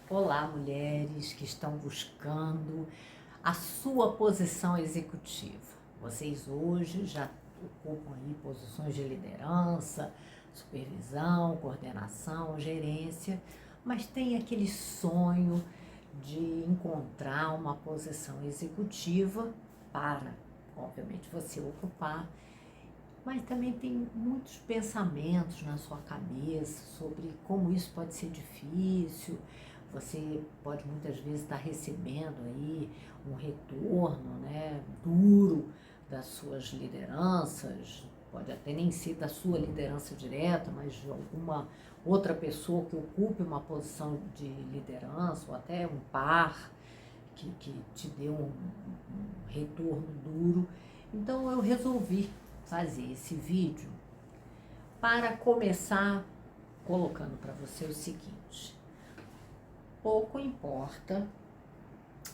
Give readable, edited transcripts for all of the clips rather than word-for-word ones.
Olá, mulheres que estão buscando a sua posição executiva. Vocês hoje já ocupam aí posições de liderança, supervisão, coordenação, gerência, mas tem aquele sonho de encontrar uma posição executiva para, obviamente, você ocupar, mas também tem muitos pensamentos na sua cabeça sobre como isso pode ser difícil. Você pode muitas vezes estar recebendo aí um retorno, né, duro das suas lideranças, pode até nem ser da sua liderança direta, mas de alguma outra pessoa que ocupe uma posição de liderança, ou até um par que te deu um retorno duro. Então eu resolvi fazer esse vídeo para começar colocando para você o seguinte: pouco importa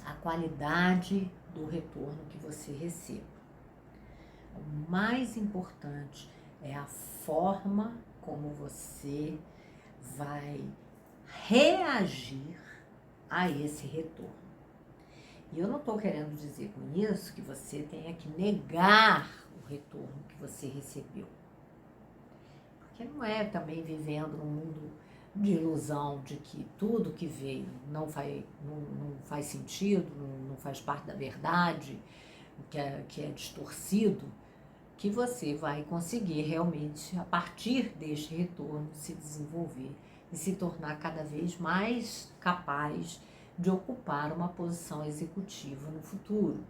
a qualidade do retorno que você receba. O mais importante é a forma como você vai reagir a esse retorno. E eu não estou querendo dizer com isso que você tenha que negar o retorno que você recebeu. Porque não é também vivendo num mundo de ilusão de que tudo que veio não faz sentido, não faz parte da verdade, que é distorcido, que você vai conseguir realmente, a partir deste retorno, se desenvolver e se tornar cada vez mais capaz de ocupar uma posição executiva no futuro.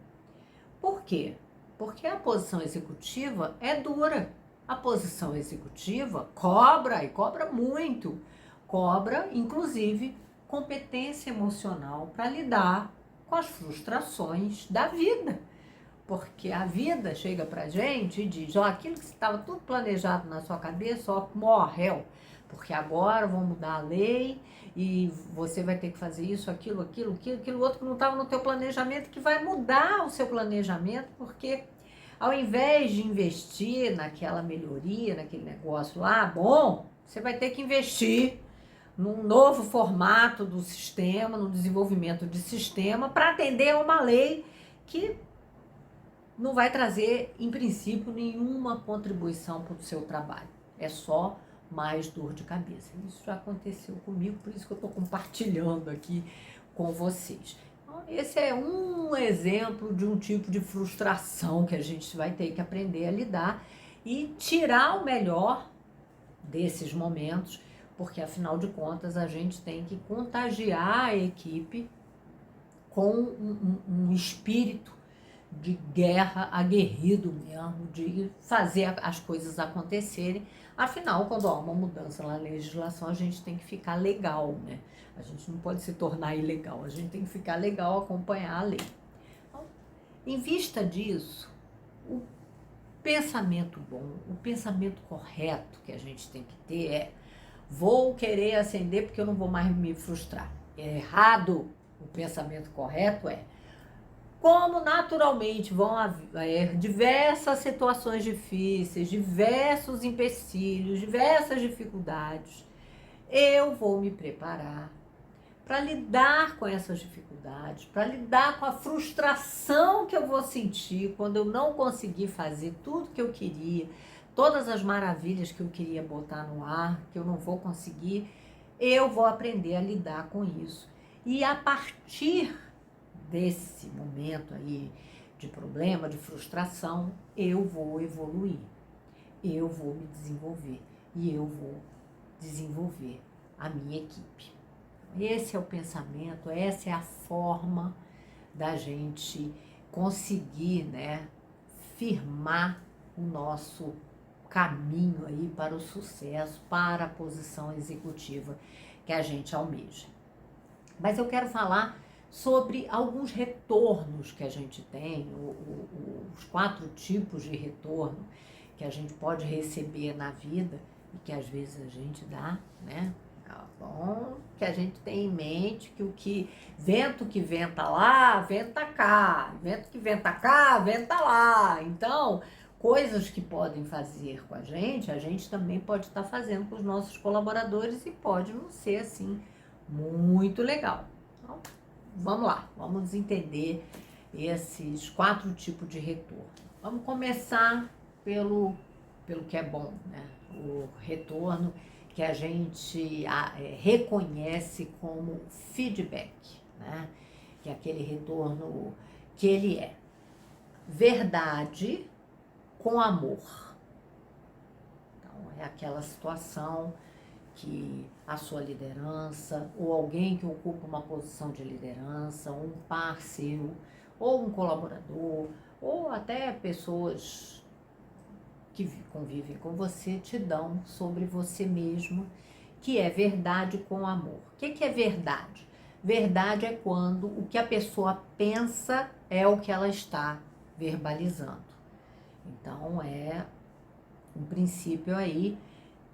Por quê? Porque a posição executiva é dura. A posição executiva cobra, e cobra muito. Cobra, inclusive, competência emocional para lidar com as frustrações da vida. Porque a vida chega pra gente e diz: ó, aquilo que estava tudo planejado na sua cabeça, ó, morreu. Porque agora vão mudar a lei e você vai ter que fazer isso, aquilo outro que não estava no teu planejamento, que vai mudar o seu planejamento, porque ao invés de investir naquela melhoria, naquele negócio lá, bom, você vai ter que investir num novo formato do sistema, no desenvolvimento de sistema, para atender a uma lei que não vai trazer, em princípio, nenhuma contribuição para o seu trabalho. É só mais dor de cabeça. Isso já aconteceu comigo, por isso que eu estou compartilhando aqui com vocês. Então, esse é um exemplo de um tipo de frustração que a gente vai ter que aprender a lidar e tirar o melhor desses momentos, porque afinal de contas a gente tem que contagiar a equipe com um espírito de guerra, aguerrido mesmo, de fazer as coisas acontecerem. Afinal, quando há uma mudança na legislação, a gente tem que ficar legal, né? A gente não pode se tornar ilegal, a gente tem que ficar legal, acompanhar a lei. Então, em vista disso, o pensamento bom, o pensamento correto que a gente tem que ter é: vou querer ascender porque eu não vou mais me frustrar. É errado. O pensamento correto é: como naturalmente vão haver diversas situações difíceis, diversos empecilhos, diversas dificuldades, eu vou me preparar para lidar com essas dificuldades, para lidar com a frustração que eu vou sentir quando eu não conseguir fazer tudo que eu queria, todas as maravilhas que eu queria botar no ar, que eu não vou conseguir. Eu vou aprender a lidar com isso. E a partir desse momento aí de problema, de frustração, eu vou evoluir, eu vou me desenvolver e eu vou desenvolver a minha equipe. Esse é o pensamento, essa é a forma da gente conseguir, né, firmar o nosso caminho aí para o sucesso, para a posição executiva que a gente almeja. Mas eu quero falar sobre alguns retornos que a gente tem, os 4 tipos de retorno que a gente pode receber na vida e que às vezes a gente dá, né? Tá bom? Que a gente tem em mente que vento que venta lá, venta cá, vento que venta cá, venta lá. Então, coisas que podem fazer com a gente também pode estar fazendo com os nossos colaboradores e pode não ser assim Muito legal. Então, vamos lá, vamos entender esses 4 tipos de retorno. Vamos começar pelo que é bom, né? O retorno que a gente reconhece como feedback, né? Que é aquele retorno que ele é verdade com amor. Então, é aquela situação que a sua liderança, ou alguém que ocupa uma posição de liderança, um par seu, ou um colaborador, ou até pessoas que convivem com você, te dão sobre você mesmo, que é verdade com amor. O que é verdade? Verdade é quando o que a pessoa pensa é o que ela está verbalizando. Então, é um princípio aí,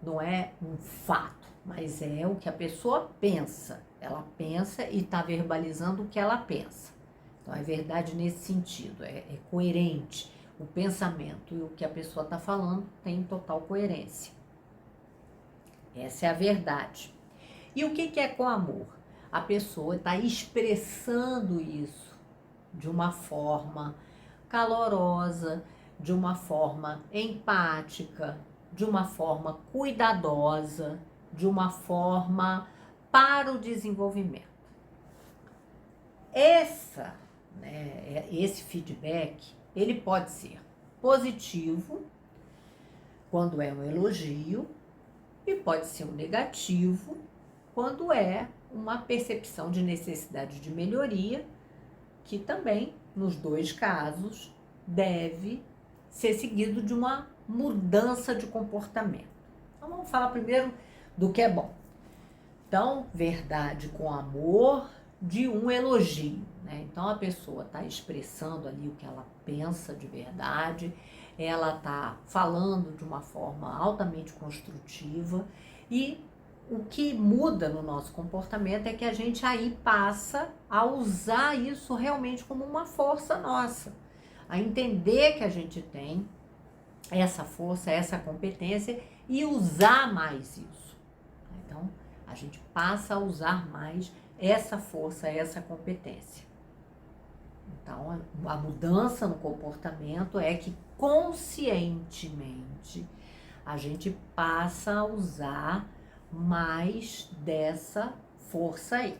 não é um fato, mas é o que a pessoa pensa. Ela pensa e está verbalizando o que ela pensa. Então, é verdade nesse sentido, é coerente. O pensamento e o que a pessoa está falando tem total coerência. Essa é a verdade. E o que é com amor? A pessoa está expressando isso de uma forma calorosa, de uma forma empática, de uma forma cuidadosa, de uma forma para o desenvolvimento. Esse feedback, ele pode ser positivo, quando é um elogio, e pode ser um negativo, quando é uma percepção de necessidade de melhoria, que também, nos 2 casos, deve ser seguido de uma mudança de comportamento. Então, vamos falar primeiro do que é bom. Então, verdade com amor de um elogio, né? Então, a pessoa está expressando ali o que ela pensa de verdade, ela está falando de uma forma altamente construtiva, e o que muda no nosso comportamento é que a gente aí passa a usar isso realmente como uma força nossa, a entender que a gente tem essa força, essa competência e usar mais isso. Então, a gente passa a usar mais essa força, essa competência. Então, a mudança no comportamento é que conscientemente a gente passa a usar mais dessa força aí.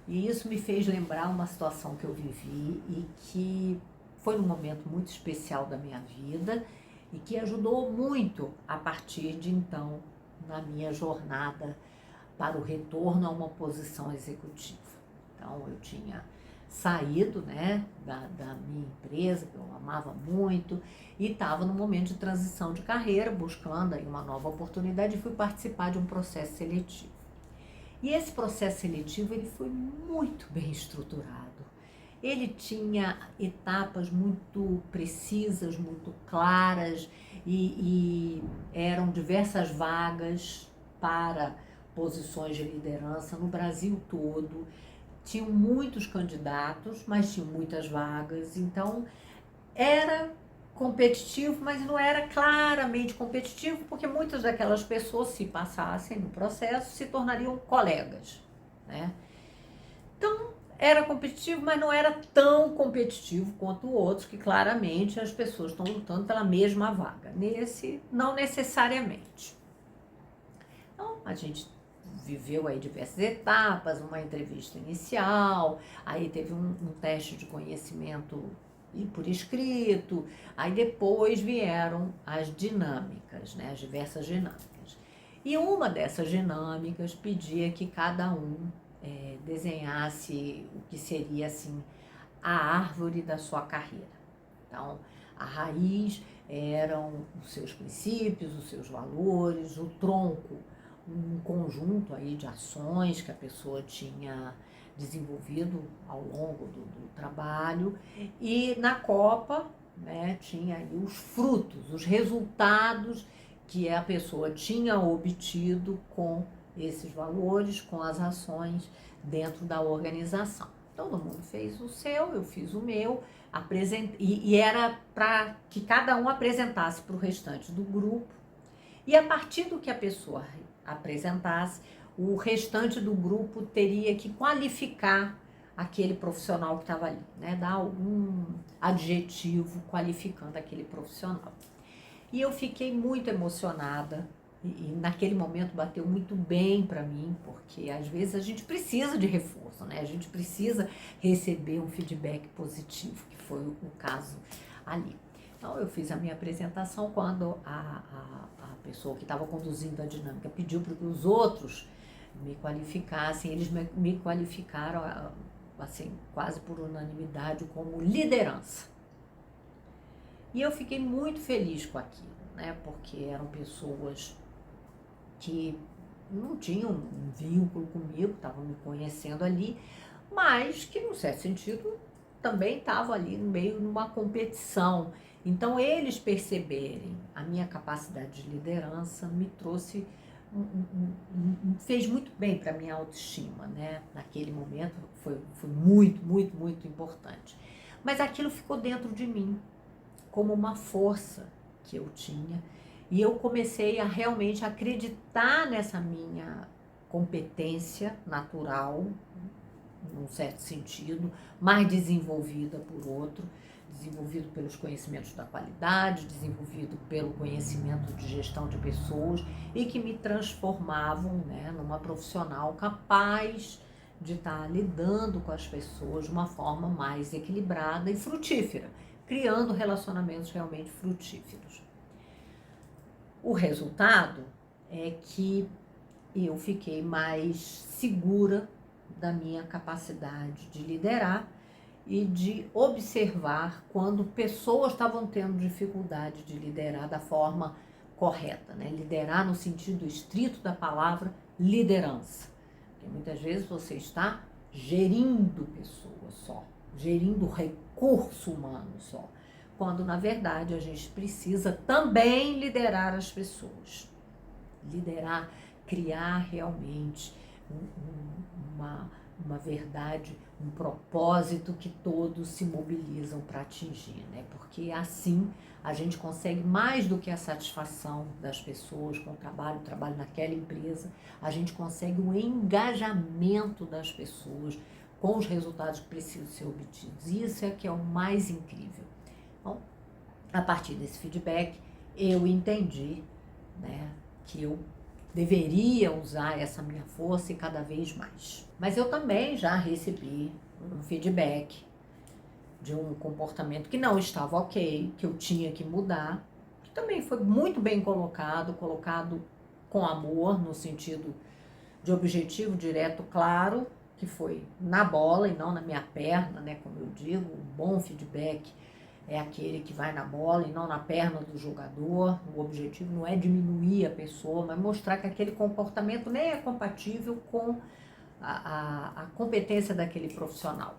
E isso me fez lembrar uma situação que eu vivi e que foi um momento muito especial da minha vida e que ajudou muito a partir de então na minha jornada para o retorno a uma posição executiva. Então, eu tinha saído, né, da minha empresa, que eu amava muito, e estava no momento de transição de carreira, buscando aí uma nova oportunidade, e fui participar de um processo seletivo. E esse processo seletivo, ele foi muito bem estruturado. Ele tinha etapas muito precisas, muito claras, e eram diversas vagas para posições de liderança no Brasil todo. Tinham muitos candidatos, mas tinham muitas vagas, então era competitivo, mas não era claramente competitivo, porque muitas daquelas pessoas, se passassem no processo, se tornariam colegas, né? Então, era competitivo, mas não era tão competitivo quanto outros, que claramente as pessoas estão lutando pela mesma vaga. Nesse, não necessariamente. Então, a gente viveu aí diversas etapas, uma entrevista inicial, aí teve um teste de conhecimento por escrito, aí depois vieram as dinâmicas, né, as diversas dinâmicas. E uma dessas dinâmicas pedia que cada um desenhasse o que seria assim a árvore da sua carreira. Então, a raiz eram os seus princípios, os seus valores, o tronco, um conjunto aí de ações que a pessoa tinha desenvolvido ao longo do trabalho, e na copa, né, tinha aí os frutos, os resultados que a pessoa tinha obtido com esses valores, com as ações dentro da organização. Todo mundo fez o seu, eu fiz o meu, e era para que cada um apresentasse para o restante do grupo, e a partir do que a pessoa apresentasse, o restante do grupo teria que qualificar aquele profissional que estava ali, né? Dar algum adjetivo qualificando aquele profissional. E eu fiquei muito emocionada e naquele momento bateu muito bem para mim, porque às vezes a gente precisa de reforço, né? A gente precisa receber um feedback positivo, que foi o caso ali. Então eu fiz a minha apresentação quando a pessoa que estava conduzindo a dinâmica pediu para que os outros me qualificassem, eles me qualificaram assim, quase por unanimidade como liderança. E eu fiquei muito feliz com aquilo, né? Porque eram pessoas que não tinham um vínculo comigo, estavam me conhecendo ali, mas que, num certo sentido, também estavam ali no meio de uma competição. Então, eles perceberem a minha capacidade de liderança me trouxe, fez muito bem para a minha autoestima, né? Naquele momento foi muito, muito, muito importante. Mas aquilo ficou dentro de mim, como uma força que eu tinha, e eu comecei a realmente acreditar nessa minha competência natural, num certo sentido, mais desenvolvida por outro, desenvolvido pelos conhecimentos da qualidade, desenvolvido pelo conhecimento de gestão de pessoas e que me transformavam, né, numa profissional capaz de estar lidando com as pessoas de uma forma mais equilibrada e frutífera, criando relacionamentos realmente frutíferos. O resultado é que eu fiquei mais segura da minha capacidade de liderar e de observar quando pessoas estavam tendo dificuldade de liderar da forma correta, né? Liderar no sentido estrito da palavra liderança. Porque muitas vezes você está gerindo pessoas só, gerindo recurso humano só, quando na verdade a gente precisa também liderar as pessoas. Liderar, criar realmente uma verdade, um propósito que todos se mobilizam para atingir, né? Porque assim a gente consegue mais do que a satisfação das pessoas com o trabalho naquela empresa, a gente consegue um engajamento das pessoas com os resultados que precisam ser obtidos. Isso é que é o mais incrível. Bom, a partir desse feedback, eu entendi, né, que eu deveria usar essa minha força e cada vez mais. Mas eu também já recebi um feedback de um comportamento que não estava ok, que eu tinha que mudar, que também foi muito bem colocado com amor, no sentido de objetivo direto, claro, que foi na bola e não na minha perna, né? Como eu digo, um bom feedback é aquele que vai na bola e não na perna do jogador. O objetivo não é diminuir a pessoa, mas mostrar que aquele comportamento nem é compatível com a competência daquele profissional.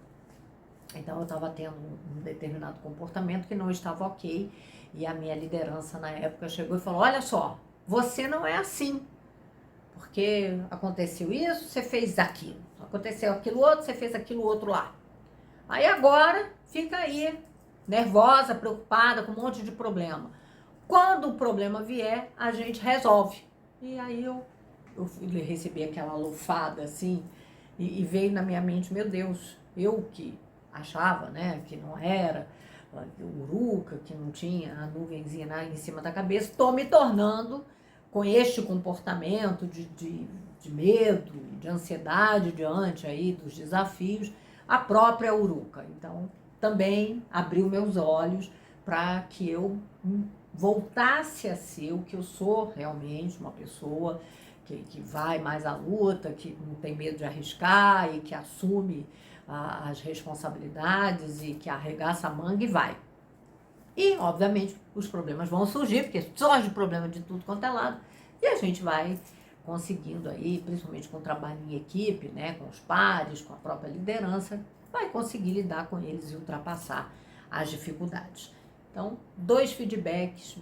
Então eu estava tendo um determinado comportamento que não estava ok, e a minha liderança na época chegou e falou: olha só, você não é assim, porque aconteceu isso, você fez aquilo, aconteceu aquilo outro, você fez aquilo outro lá. Aí agora fica aí nervosa, preocupada, com um monte de problema. Quando o problema vier, a gente resolve. E aí eu recebi aquela lufada assim, e veio na minha mente: meu Deus, eu que achava, né, que não era uruca, que não tinha a nuvenzinha em cima da cabeça, estou me tornando, com este comportamento de medo, de ansiedade diante aí dos desafios, a própria uruca. Então, também abriu meus olhos para que eu voltasse a ser o que eu sou realmente, uma pessoa que vai mais à luta, que não tem medo de arriscar e que assume as responsabilidades e que arregaça a manga e vai. E, obviamente, os problemas vão surgir, porque surge problema de tudo quanto é lado, e a gente vai conseguindo aí, principalmente com o trabalho em equipe, né, com os pares, com a própria liderança, vai conseguir lidar com eles e ultrapassar as dificuldades. Então, 2 feedbacks,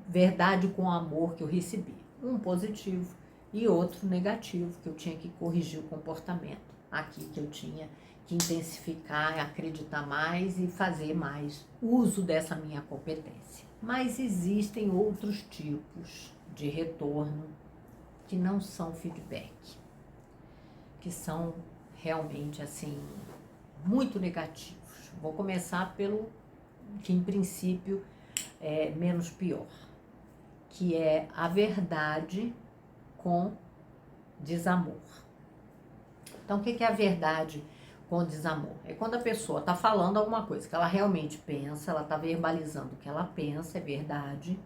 verdade com amor, que eu recebi. Um positivo e outro negativo, que eu tinha que corrigir o comportamento. Aqui que eu tinha que intensificar, acreditar mais e fazer mais uso dessa minha competência. Mas existem outros tipos de retorno que não são feedback. que são realmente assim muito negativos. Vou começar pelo que em princípio é menos pior, que é a verdade com desamor. Então, o que é a verdade com desamor? É quando a pessoa está falando alguma coisa que ela realmente pensa, ela está verbalizando o que ela pensa, é verdade,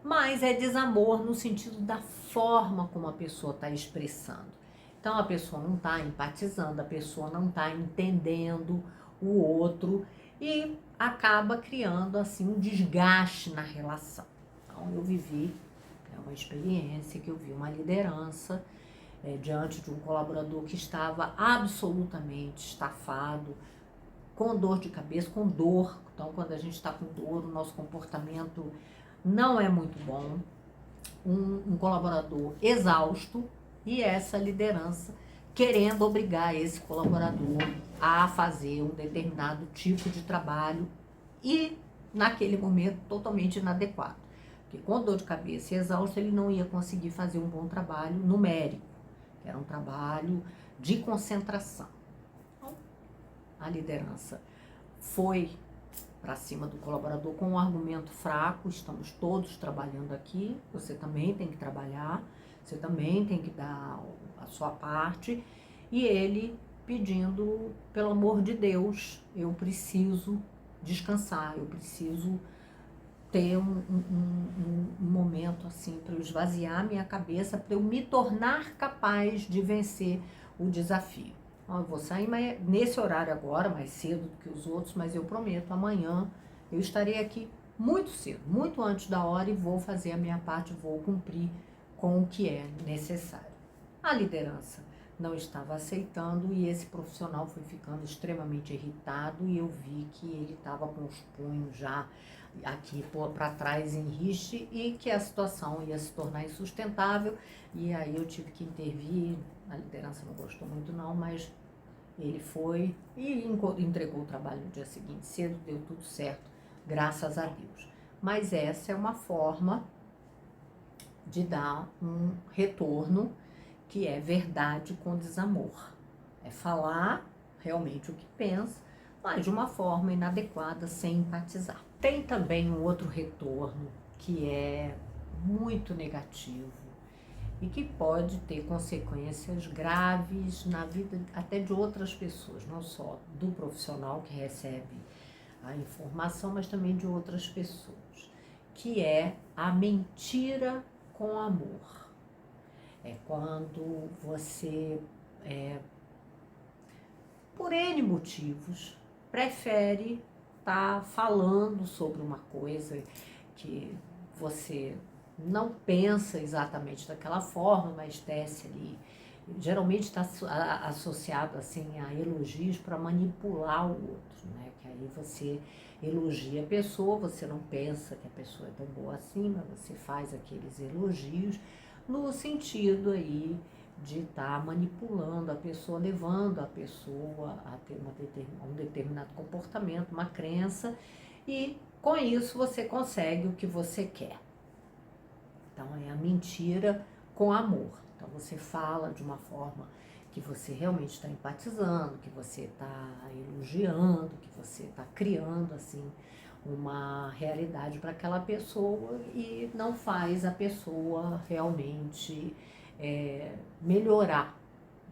mas é desamor no sentido da forma como a pessoa está expressando. Então, a pessoa não está empatizando, a pessoa não está entendendo o outro e acaba criando assim um desgaste na relação. Então, eu vivi uma experiência que eu vi uma liderança diante de um colaborador que estava absolutamente estafado, com dor de cabeça, com dor. Então, quando a gente está com dor, o nosso comportamento não é muito bom. Um colaborador exausto e essa liderança querendo obrigar esse colaborador a fazer um determinado tipo de trabalho e, naquele momento, totalmente inadequado. Porque com dor de cabeça e exausto, ele não ia conseguir fazer um bom trabalho numérico, que era um trabalho de concentração. Então, a liderança foi para cima do colaborador com um argumento fraco: estamos todos trabalhando aqui, você também tem que trabalhar, você também tem que dar a sua parte. E ele pedindo, pelo amor de Deus, eu preciso descansar, eu preciso ter um momento assim para eu esvaziar minha cabeça, para eu me tornar capaz de vencer o desafio. Eu vou sair nesse horário agora, mais cedo do que os outros, mas eu prometo, amanhã eu estarei aqui muito cedo, muito antes da hora, e vou fazer a minha parte, vou cumprir com o que é necessário. A liderança não estava aceitando e esse profissional foi ficando extremamente irritado e eu vi que ele estava com os punhos já aqui para trás em rixe e que a situação ia se tornar insustentável. E aí eu tive que intervir. A liderança não gostou muito não, mas ele foi e entregou o trabalho no dia seguinte cedo, deu tudo certo, graças a Deus. Mas essa é uma forma de dar um retorno que é verdade com desamor. É falar realmente o que pensa, mas de uma forma inadequada, sem empatizar. Tem também um outro retorno que é muito negativo e que pode ter consequências graves na vida até de outras pessoas, não só do profissional que recebe a informação, mas também de outras pessoas, que é a mentira com amor. É quando você, por N motivos, prefere estar falando sobre uma coisa que você não pensa exatamente daquela forma, mas desce ali. Geralmente está associado assim a elogios para manipular o outro, né? Que aí você elogia a pessoa, você não pensa que a pessoa é tão boa assim, mas você faz aqueles elogios no sentido aí de estar manipulando a pessoa, levando a pessoa a ter um determinado comportamento, uma crença, e com isso você consegue o que você quer. Então é a mentira com amor. Então você fala de uma forma que você realmente está empatizando, que você está elogiando, que você está criando assim uma realidade para aquela pessoa e não faz a pessoa realmente melhorar,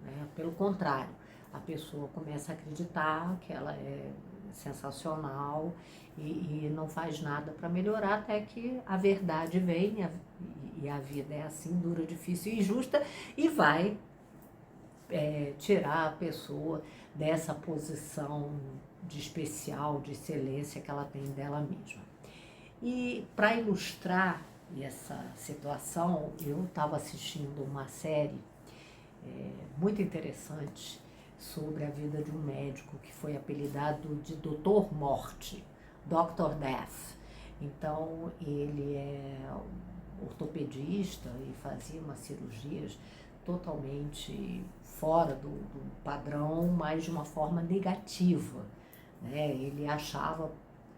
né? Pelo contrário, a pessoa começa a acreditar que ela é sensacional e não faz nada para melhorar, até que a verdade vem, e a vida é assim, dura, difícil e injusta, e vai tirar a pessoa dessa posição de especial, de excelência que ela tem dela mesma. E para ilustrar essa situação, eu estava assistindo uma série muito interessante sobre a vida de um médico que foi apelidado de Doutor Morte, Dr. Death. Então, ele é ortopedista e fazia umas cirurgias totalmente fora do padrão, mas de uma forma negativa, né? Ele achava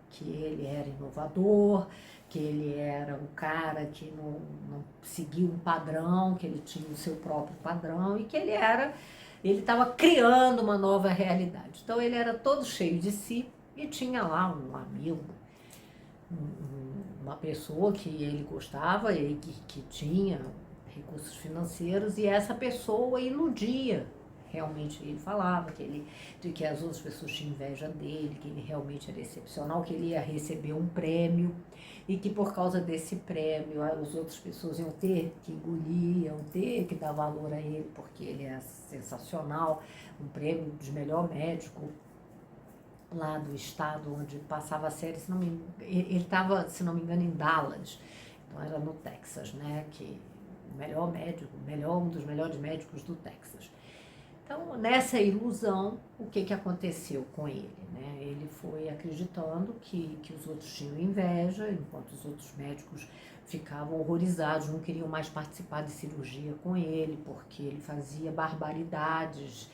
que ele era inovador, que ele era um cara que não seguia um padrão, que ele tinha o seu próprio padrão e que ele era ele estava criando uma nova realidade. Então ele era todo cheio de si e tinha lá um amigo, uma pessoa que ele gostava e que tinha recursos financeiros, e essa pessoa iludia. Realmente ele falava de que as outras pessoas tinham inveja dele, que ele realmente era excepcional, que ele ia receber um prêmio e que por causa desse prêmio as outras pessoas iam ter que engolir, iam ter que dar valor a ele porque ele é sensacional, um prêmio de melhor médico lá do estado onde passava a série. Ele estava, se não me engano, em Dallas, então era no Texas, né, que o melhor médico, um dos melhores médicos do Texas. Então, nessa ilusão, o que aconteceu com ele, né? Ele foi acreditando que os outros tinham inveja, enquanto os outros médicos ficavam horrorizados, não queriam mais participar de cirurgia com ele, porque ele fazia barbaridades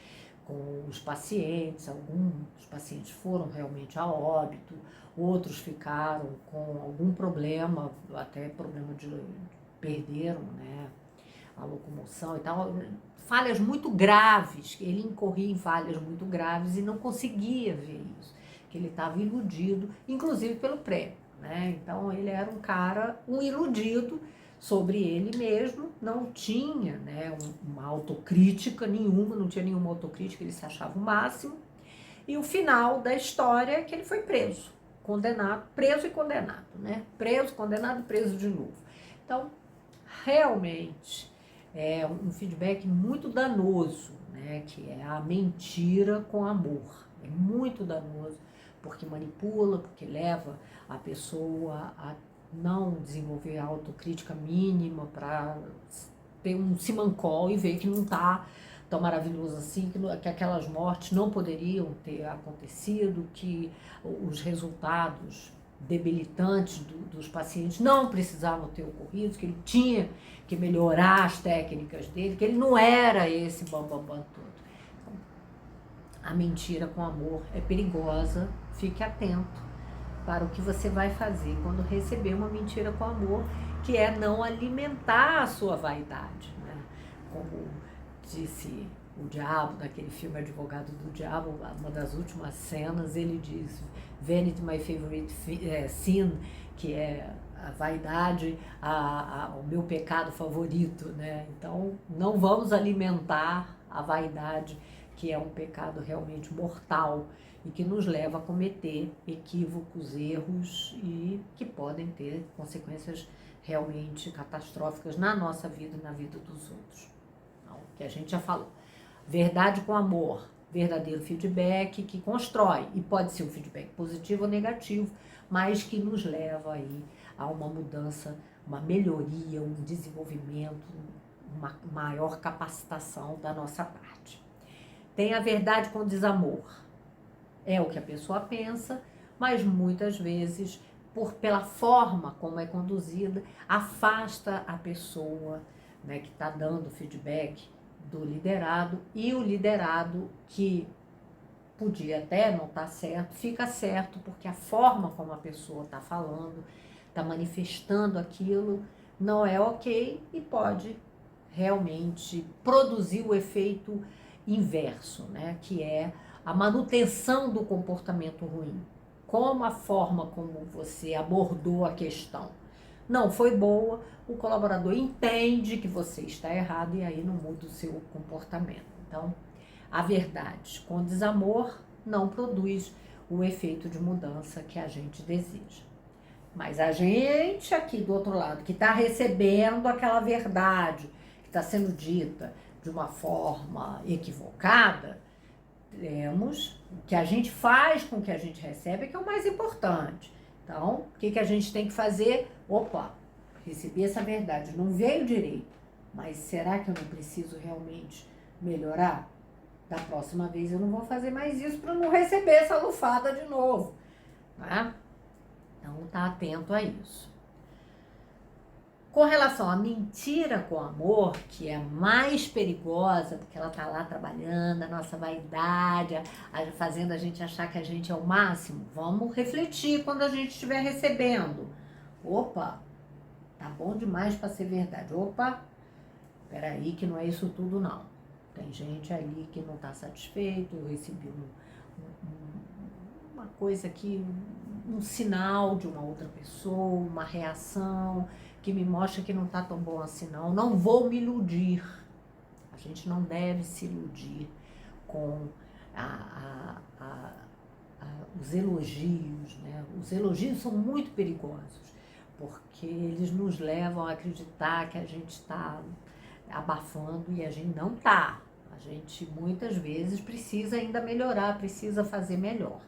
com os pacientes. Alguns pacientes foram realmente a óbito, outros ficaram com algum problema, até problema perderam, né, a locomoção e tal, falhas muito graves. Ele incorria em falhas muito graves e não conseguia ver isso, que ele estava iludido, inclusive pelo prêmio, né? Então ele era um iludido sobre ele mesmo, não tinha, né, uma autocrítica nenhuma, não tinha nenhuma autocrítica, ele se achava o máximo. E o final da história é que ele foi preso, condenado, preso e condenado, né? Preso, condenado, preso de novo. Então, realmente é um feedback muito danoso, né? Que é a mentira com amor. É muito danoso, porque manipula, porque leva a pessoa a não desenvolver a autocrítica mínima para ter um simancol e ver que não está tão maravilhoso assim, que aquelas mortes não poderiam ter acontecido, que os resultados debilitantes dos pacientes não precisavam ter ocorrido, que ele tinha que melhorar as técnicas dele, que ele não era esse bambambam todo. Então, a mentira com amor é perigosa, fique atento para o que você vai fazer quando receber uma mentira com amor, que é não alimentar a sua vaidade, né? Como disse o diabo, naquele filme Advogado do Diabo, uma das últimas cenas, ele diz: "Vanity, my favorite sin", que é a vaidade, o meu pecado favorito, né? Então, não vamos alimentar a vaidade, que é um pecado realmente mortal e que nos leva a cometer equívocos, erros e que podem ter consequências realmente catastróficas na nossa vida e na vida dos outros. Então, que a gente já falou. Verdade com amor, verdadeiro feedback que constrói, e pode ser um feedback positivo ou negativo, mas que nos leva aí a uma mudança, uma melhoria, um desenvolvimento, uma maior capacitação da nossa parte. Tem a verdade com desamor. É o que a pessoa pensa, mas muitas vezes, pela forma como é conduzida, afasta a pessoa, né, que está dando feedback do liderado, e o liderado, que podia até não estar certo, fica certo, porque a forma como a pessoa está falando, está manifestando aquilo, não é ok e pode realmente produzir o efeito inverso, né, que é a manutenção do comportamento ruim. Como a forma como você abordou a questão não foi boa, o colaborador entende que você está errado e aí não muda o seu comportamento. Então, a verdade com desamor não produz o efeito de mudança que a gente deseja. Mas a gente aqui do outro lado, que está recebendo aquela verdade que está sendo dita de uma forma equivocada, temos o que a gente faz com o que a gente recebe, que é o mais importante. Então, o que a gente tem que fazer? Opa, recebi essa verdade, não veio direito, mas será que eu não preciso realmente melhorar? Da próxima vez eu não vou fazer mais isso para não receber essa lufada de novo, né? Então, tá atento a isso. Com relação à mentira com amor, que é a mais perigosa, porque ela tá lá trabalhando a nossa vaidade, fazendo a gente achar que a gente é o máximo, vamos refletir quando a gente estiver recebendo. Opa, tá bom demais para ser verdade. Opa, peraí que não é isso tudo não. Tem gente ali que não está satisfeito, eu recebi uma coisa aqui, um sinal de uma outra pessoa, uma reação que me mostra que não está tão bom assim não. Não vou me iludir. A gente não deve se iludir com os elogios, né? Os elogios são muito perigosos, porque eles nos levam a acreditar que a gente está abafando e a gente não está. A gente muitas vezes precisa ainda melhorar, precisa fazer melhor.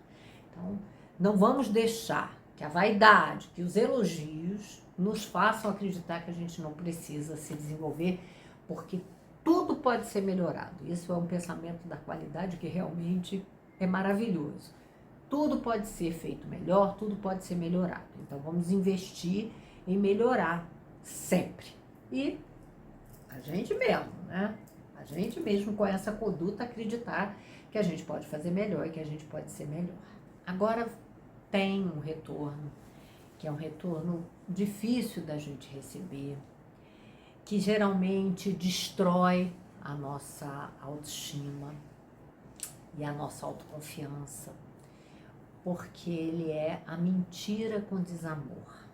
Então, não vamos deixar que a vaidade, que os elogios nos façam acreditar que a gente não precisa se desenvolver, porque tudo pode ser melhorado. Isso é um pensamento da qualidade que realmente é maravilhoso. Tudo pode ser feito melhor, tudo pode ser melhorado. Então, vamos investir em melhorar sempre. E a gente mesmo, né? A gente mesmo com essa conduta acreditar que a gente pode fazer melhor e que a gente pode ser melhor. Agora tem um retorno, que é um retorno difícil da gente receber, que geralmente destrói a nossa autoestima e a nossa autoconfiança, porque ele é a mentira com desamor.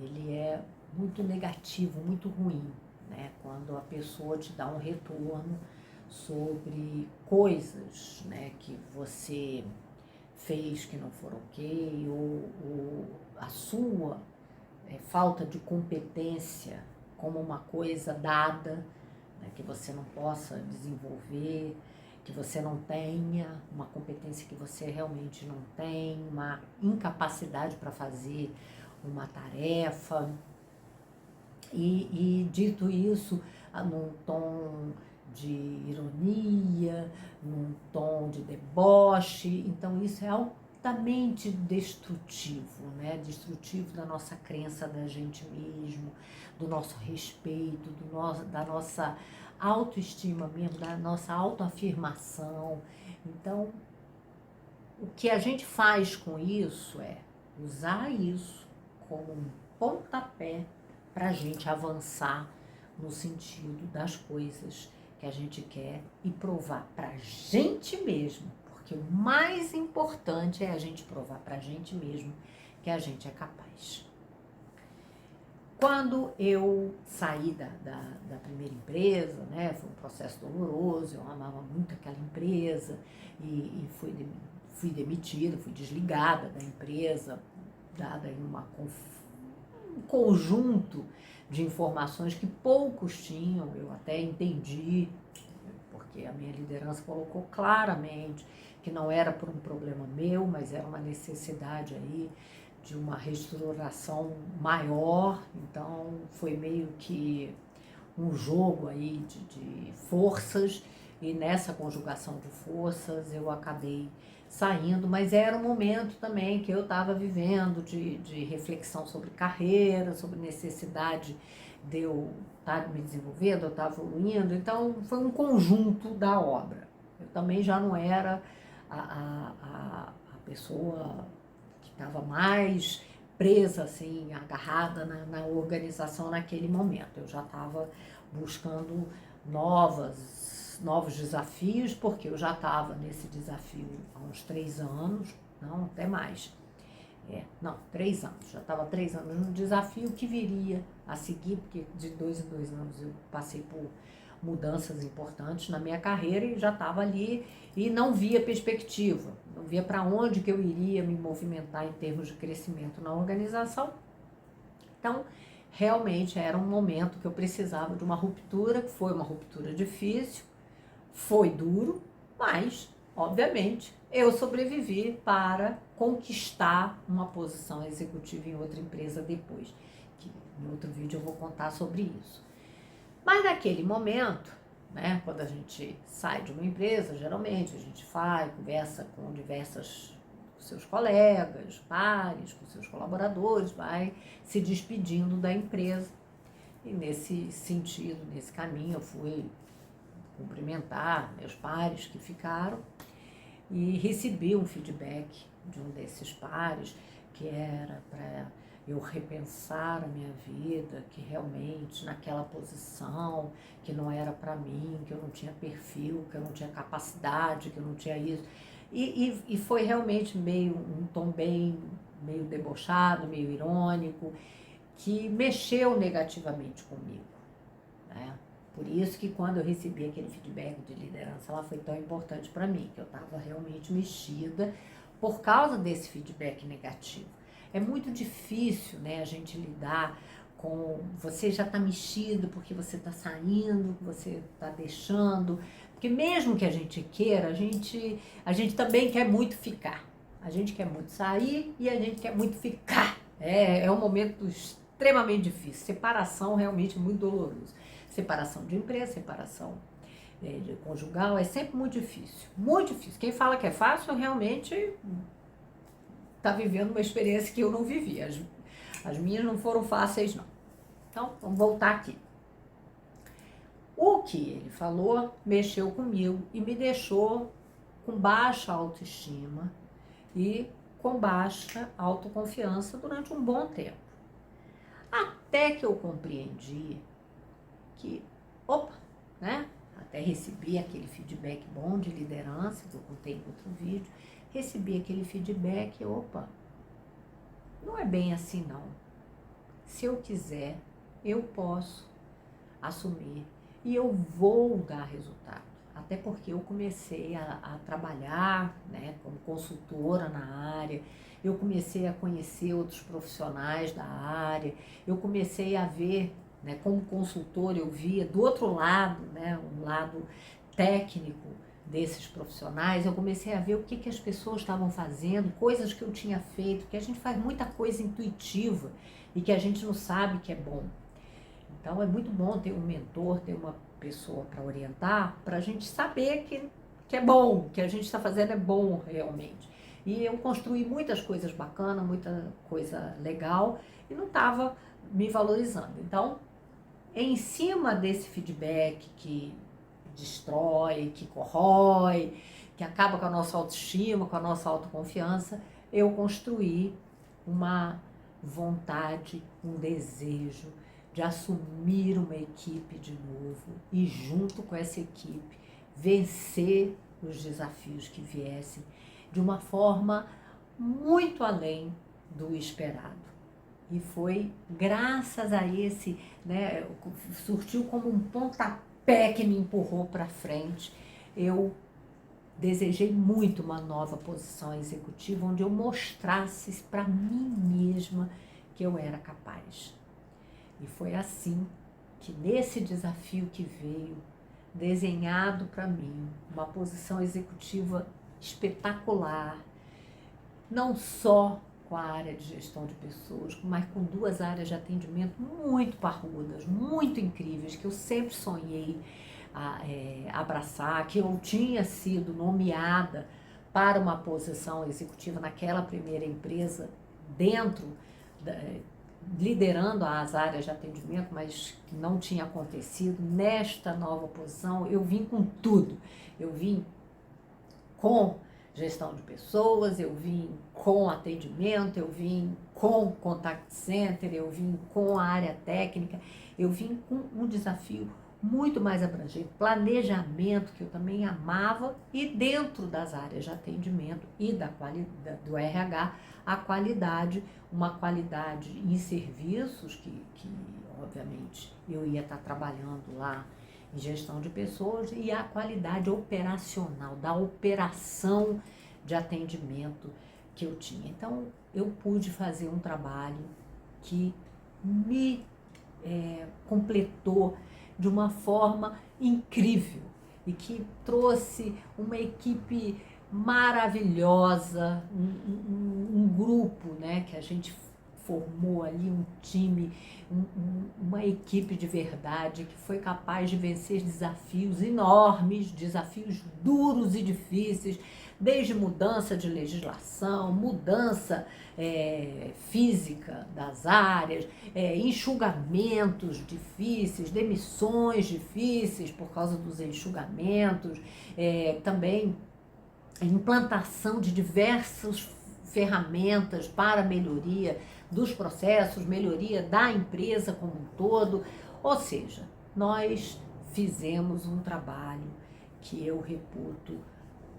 Ele é muito negativo, muito ruim, né? Quando a pessoa te dá um retorno sobre coisas, né, que você fez que não foram ok, ou a sua falta de competência como uma coisa dada, né, que você não possa desenvolver, que você não tenha uma competência que você realmente não tem, uma incapacidade para fazer uma tarefa. E dito isso, num tom de ironia, num tom de deboche, então isso é altamente destrutivo, né? Destrutivo da nossa crença da gente mesmo, do nosso respeito, da nossa autoestima mesmo, da nossa autoafirmação. Então, o que a gente faz com isso é usar isso como um pontapé para a gente avançar no sentido das coisas que a gente quer e provar para a gente mesmo, porque o mais importante é a gente provar para a gente mesmo que a gente é capaz. Quando eu saí da primeira empresa, né, foi um processo doloroso, eu amava muito aquela empresa e fui demitida, fui desligada da empresa, dada em um conjunto de informações que poucos tinham, eu até entendi, porque a minha liderança colocou claramente que não era por um problema meu, mas era uma necessidade aí de uma reestruturação maior, então foi meio que um jogo aí de forças, e nessa conjugação de forças eu acabei saindo, mas era um momento também que eu estava vivendo de reflexão sobre carreira, sobre necessidade de eu estar me desenvolvendo, eu estar evoluindo, então foi um conjunto da obra. Eu também já não era a pessoa que estava mais presa, assim, agarrada na organização naquele momento. Eu já estava buscando novos desafios, porque eu já estava nesse desafio há uns 3 anos, não, até mais. 3 anos, já estava 3 anos no desafio que viria a seguir, porque de 2 em 2 anos eu passei por mudanças importantes na minha carreira e já estava ali e não via perspectiva, não via para onde que eu iria me movimentar em termos de crescimento na organização. Então, realmente era um momento que eu precisava de uma ruptura, que foi uma ruptura difícil, foi duro, mas, obviamente, eu sobrevivi para conquistar uma posição executiva em outra empresa depois, que em outro vídeo eu vou contar sobre isso. Mas naquele momento, né, quando a gente sai de uma empresa, geralmente a gente conversa com seus colegas, pares, com seus colaboradores, vai se despedindo da empresa. E nesse sentido, nesse caminho, eu fui cumprimentar meus pares que ficaram e recebi um feedback de um desses pares que era para eu repensar a minha vida, que realmente naquela posição, que não era para mim, que eu não tinha perfil, que eu não tinha capacidade, que eu não tinha isso. E foi realmente um tom bem, meio debochado, meio irônico, que mexeu negativamente comigo, né? Por isso que quando eu recebi aquele feedback de liderança, ela foi tão importante para mim, que eu estava realmente mexida por causa desse feedback negativo. É muito difícil, né, a gente lidar com... Você já está mexido porque você está saindo, você está deixando... Porque mesmo que a gente queira, a gente também quer muito ficar. A gente quer muito sair e a gente quer muito ficar. É um momento extremamente difícil. Separação realmente muito doloroso. Separação de empresa, separação de conjugal, é sempre muito difícil. Muito difícil. Quem fala que é fácil, realmente está vivendo uma experiência que eu não vivi. As minhas não foram fáceis, não. Então, vamos voltar aqui. O que ele falou mexeu comigo e me deixou com baixa autoestima e com baixa autoconfiança durante um bom tempo. Até que eu compreendi que, né? Até recebi aquele feedback bom de liderança, que eu contei em outro vídeo, recebi aquele feedback, não é bem assim não. Se eu quiser, eu posso assumir e eu vou dar resultado. Até porque eu comecei a trabalhar, né, como consultora na área, eu comecei a conhecer outros profissionais da área, eu comecei a ver, né, como consultora, eu via do outro lado, né, um lado técnico desses profissionais, eu comecei a ver o que as pessoas estavam fazendo, coisas que eu tinha feito, que a gente faz muita coisa intuitiva e que a gente não sabe que é bom. Então, é muito bom ter um mentor, ter uma pessoa para orientar, para a gente saber que é bom, que a gente está fazendo é bom realmente. E eu construí muitas coisas bacanas, muita coisa legal, e não estava me valorizando. Então, em cima desse feedback que destrói, que corrói, que acaba com a nossa autoestima, com a nossa autoconfiança, eu construí uma vontade, um desejo de assumir uma equipe de novo e, junto com essa equipe, vencer os desafios que viessem de uma forma muito além do esperado. E foi graças a esse, né, surtiu como um pontapé que me empurrou para frente. Eu desejei muito uma nova posição executiva onde eu mostrasse para mim mesma que eu era capaz. E foi assim que, nesse desafio que veio, desenhado para mim, uma posição executiva espetacular, não só com a área de gestão de pessoas, mas com 2 áreas de atendimento muito parrudas, muito incríveis, que eu sempre sonhei abraçar, que eu tinha sido nomeada para uma posição executiva naquela primeira empresa, liderando as áreas de atendimento, mas que não tinha acontecido. Nesta nova posição, eu vim com tudo. Eu vim com gestão de pessoas, eu vim com atendimento, eu vim com contact center, eu vim com a área técnica, eu vim com um desafio muito mais abrangente, planejamento, que eu também amava, e dentro das áreas de atendimento e do RH, a qualidade, uma qualidade em serviços, que obviamente eu ia estar trabalhando lá em gestão de pessoas, e a qualidade operacional, da operação de atendimento que eu tinha. Então, eu pude fazer um trabalho que me completou de uma forma incrível e que trouxe uma equipe maravilhosa, um grupo, né, que a gente formou ali, um time, uma equipe de verdade que foi capaz de vencer desafios enormes, desafios duros e difíceis, desde mudança de legislação, mudança física das áreas, enxugamentos difíceis, demissões difíceis por causa dos enxugamentos, também implantação de diversos ferramentas para melhoria dos processos, melhoria da empresa como um todo. Ou seja, nós fizemos um trabalho que eu reputo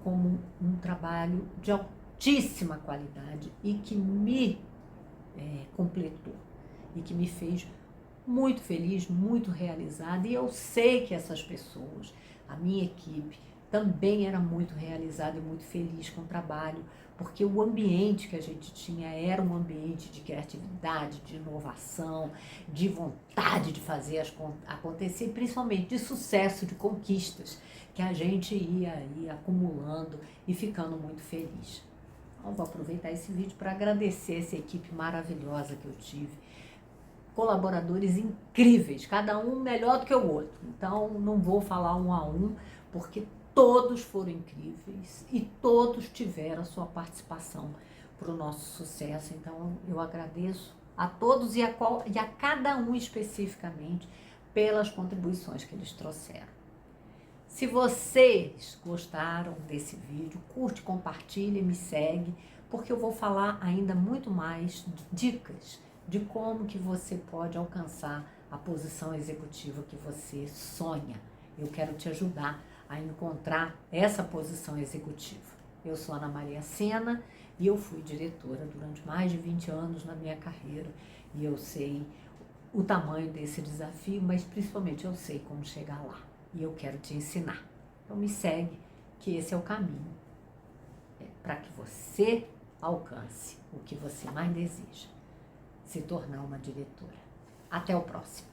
como um trabalho de altíssima qualidade e que me completou e que me fez muito feliz, muito realizada. E eu sei que essas pessoas, a minha equipe, também era muito realizada e muito feliz com o trabalho, porque o ambiente que a gente tinha era um ambiente de criatividade, de inovação, de vontade de fazer acontecer, e principalmente de sucesso, de conquistas, que a gente ia aí acumulando e ficando muito feliz. Então, vou aproveitar esse vídeo para agradecer essa equipe maravilhosa que eu tive, colaboradores incríveis, cada um melhor do que o outro. Então, não vou falar um a um, porque todos foram incríveis e todos tiveram a sua participação para o nosso sucesso. Então, eu agradeço a todos e a cada um especificamente pelas contribuições que eles trouxeram. Se vocês gostaram desse vídeo, curte, compartilhe, me segue, porque eu vou falar ainda muito mais dicas de como que você pode alcançar a posição executiva que você sonha. Eu quero te ajudar a encontrar essa posição executiva. Eu sou Ana Maria Sena e eu fui diretora durante mais de 20 anos na minha carreira e eu sei o tamanho desse desafio, mas principalmente eu sei como chegar lá e eu quero te ensinar. Então me segue, que esse é o caminho para que você alcance o que você mais deseja, se tornar uma diretora. Até o próximo.